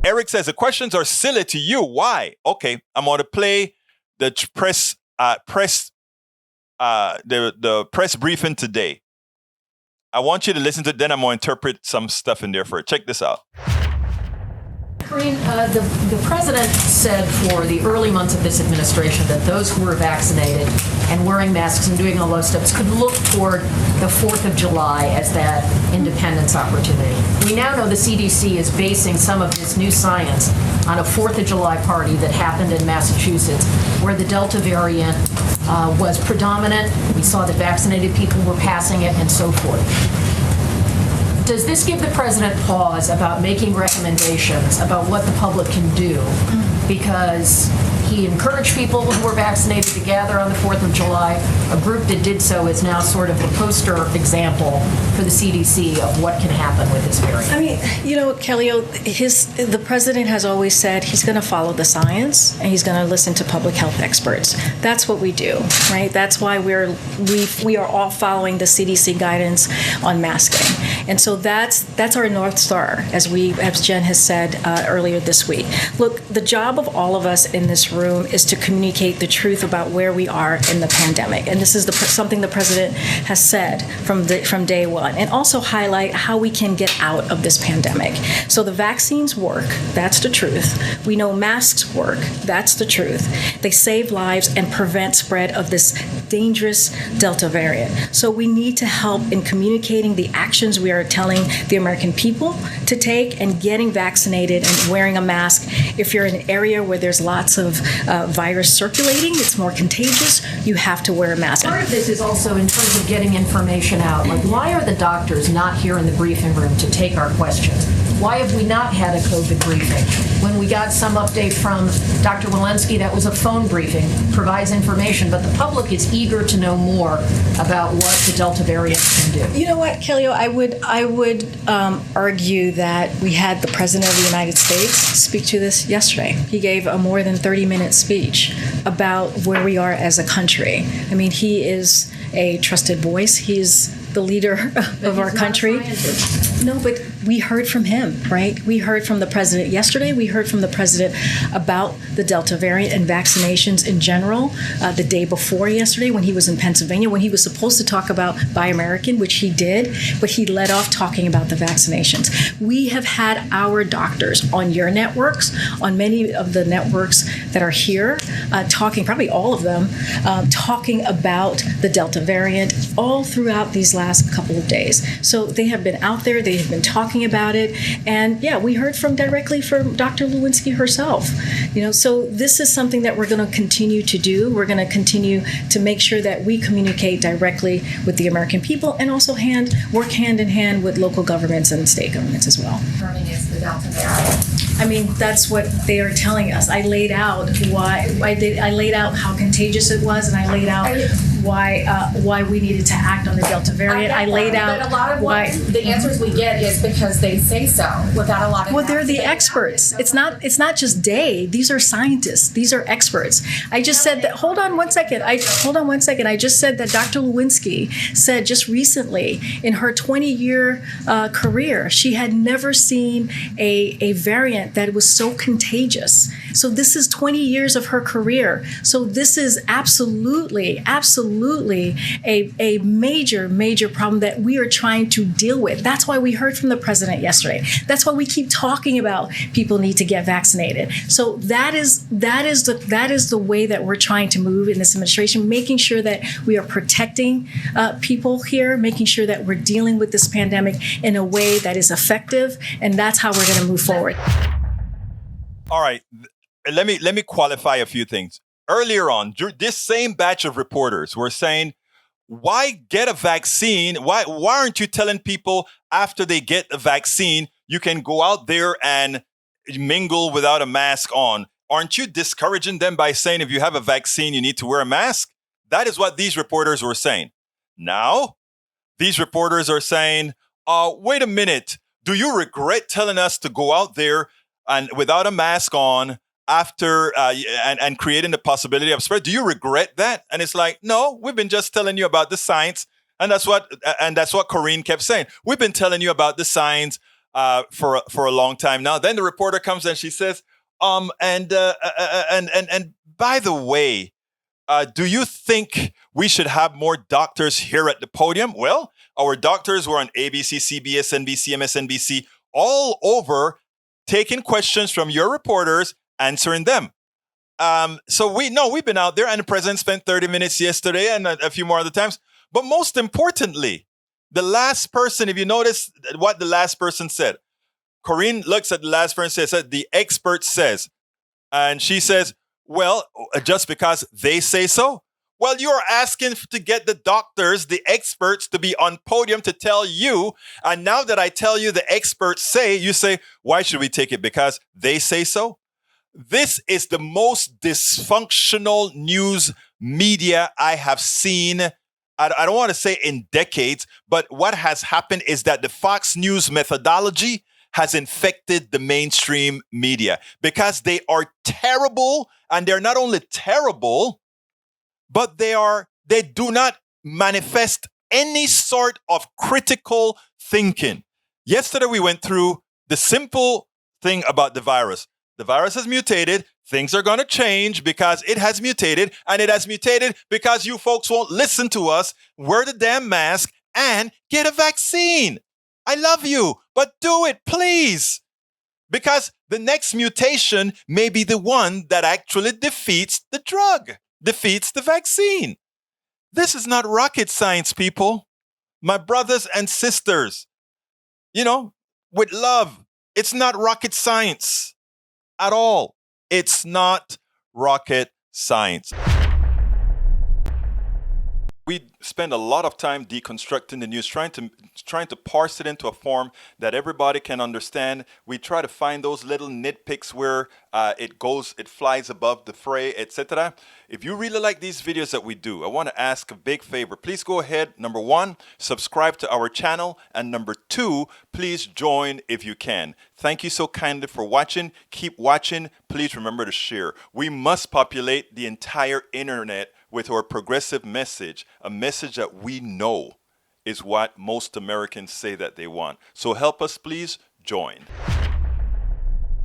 Eric says the questions are silly to you. Why? Okay, I'm going to play the the press briefing today. I want you to listen to it, then I'm going to interpret some stuff in there for it. Check this out. Karine, the president said for the early months of this administration that those who were vaccinated and wearing masks and doing all those steps could look toward the 4th of July as that independence opportunity. We now know the CDC is basing some of this new science on a 4th of July party that happened in Massachusetts, where the Delta variant was predominant. We saw that vaccinated people were passing it and so forth. Does this give the president pause about making recommendations about what the public can do? Because he encouraged people who were vaccinated to gather on the 4th of July. A group that did so is now sort of the poster example for the CDC of what can happen with this variant. I mean, Kellyo, the president has always said he's going to follow the science and he's going to listen to public health experts. That's what we do, right? That's why we are all following the CDC guidance on masking. And so that's our North Star, as Jen has said earlier this week. Look, the job of all of us in this room is to communicate the truth about where we are in the pandemic. And this is something the president has said from day one. And also highlight how we can get out of this pandemic. So the vaccines work. That's the truth. We know masks work. That's the truth. They save lives and prevent spread of this dangerous Delta variant. So we need to help in communicating the actions we are telling the American people to take and getting vaccinated and wearing a mask. If you're in an area where there's lots of virus circulating, it's more contagious, you have to wear a mask. Part of this is also in terms of getting information out. Like, why are the doctors not here in the briefing room to take our questions? Why have we not had a COVID briefing? When we got some update from Dr. Walensky, that was a phone briefing, provides information, but the public is eager to know more about what the Delta variant can do. You know what, Kellyo, I would argue that we had the President of the United States speak to this yesterday. He gave a more than 30-minute speech about where we are as a country. I mean, he is a trusted voice. He's the leader of our country. No, but we heard from him, right? We heard from the president yesterday. We heard from the president about the Delta variant and vaccinations in general the day before yesterday when he was in Pennsylvania, when he was supposed to talk about Buy American, which he did, but he led off talking about the vaccinations. We have had our doctors on your networks, on many of the networks that are here, talking, probably all of them, talking about the Delta variant all throughout these last couple of days. So they have been out there, they have been talking about it, and yeah, we heard directly from Dr. Lewinsky herself. So this is something that we're going to continue to do. We're going to continue to make sure that we communicate directly with the American people and also work hand in hand with local governments and state governments as well. Is the Delta variant. I mean, that's what they are telling us. I laid out I laid out how contagious it was, and I laid out why we needed to act on the Delta variant. I laid out but a lot of why the answers we get is because they say so without a lot of. Well, they're the experts. It's not just These are scientists. These are experts. I just said that. Hold on one second. I just said that Dr. Lewinsky said just recently in her 20-year career she had never seen a variant that was so contagious. So this is 20 years of her career. So this is absolutely a major problem that we are trying to deal with. That's why we heard from the president yesterday. That's why we keep talking about people need to get vaccinated. So that is the way that we're trying to move in this administration, making sure that we are protecting people here, making sure that we're dealing with this pandemic in a way that is effective, and that's how we're going to move forward. All right, let me qualify a few things. Earlier on, this same batch of reporters were saying, why get a vaccine? Why aren't you telling people after they get a vaccine, you can go out there and mingle without a mask on? Aren't you discouraging them by saying if you have a vaccine, you need to wear a mask? That is what these reporters were saying. Now, these reporters are saying, wait a minute. Do you regret telling us to go out there and without a mask on after and creating the possibility of spread? Do you regret that? And it's like, no, we've been just telling you about the science. And that's what Karine kept saying. We've been telling you about the science for a long time now. Then the reporter comes and she says, and by the way, do you think we should have more doctors here at the podium? Well, our doctors were on ABC, CBS, NBC, MSNBC, all over, taking questions from your reporters, answering them. So we've been out there, and the president spent 30 minutes yesterday and a few more other times. But most importantly, the last person, if you notice what the last person said, Corinne looks at the last person and says, the expert says, and she says, well, just because they say so? Well, you're asking to get the doctors, the experts, to be on podium to tell you. And now that I tell you the experts say, you say, why should we take it? Because they say so? This is the most dysfunctional news media I have seen. I don't want to say in decades, but what has happened is that the Fox News methodology has infected the mainstream media because they are terrible, and they're not only terrible, but they do not manifest any sort of critical thinking. Yesterday we went through the simple thing about the virus. The virus has mutated. Things are going to change because it has mutated, and it has mutated because you folks won't listen to us, wear the damn mask, and get a vaccine. I love you, but do it, please. Because the next mutation may be the one that actually defeats the drug, defeats the vaccine. This is not rocket science, people. My brothers and sisters, with love, it's not rocket science at all. It's not rocket science. We spend a lot of time deconstructing the news, trying to parse it into a form that everybody can understand. We try to find those little nitpicks where it flies above the fray, etc. If you really like these videos that we do, I want to ask a big favor. Please go ahead. Number one, subscribe to our channel. And number two, please join if you can. Thank you so kindly for watching. Keep watching. Please remember to share. We must populate the entire internet with our progressive message, a message that we know is what most Americans say that they want. So help us, please join.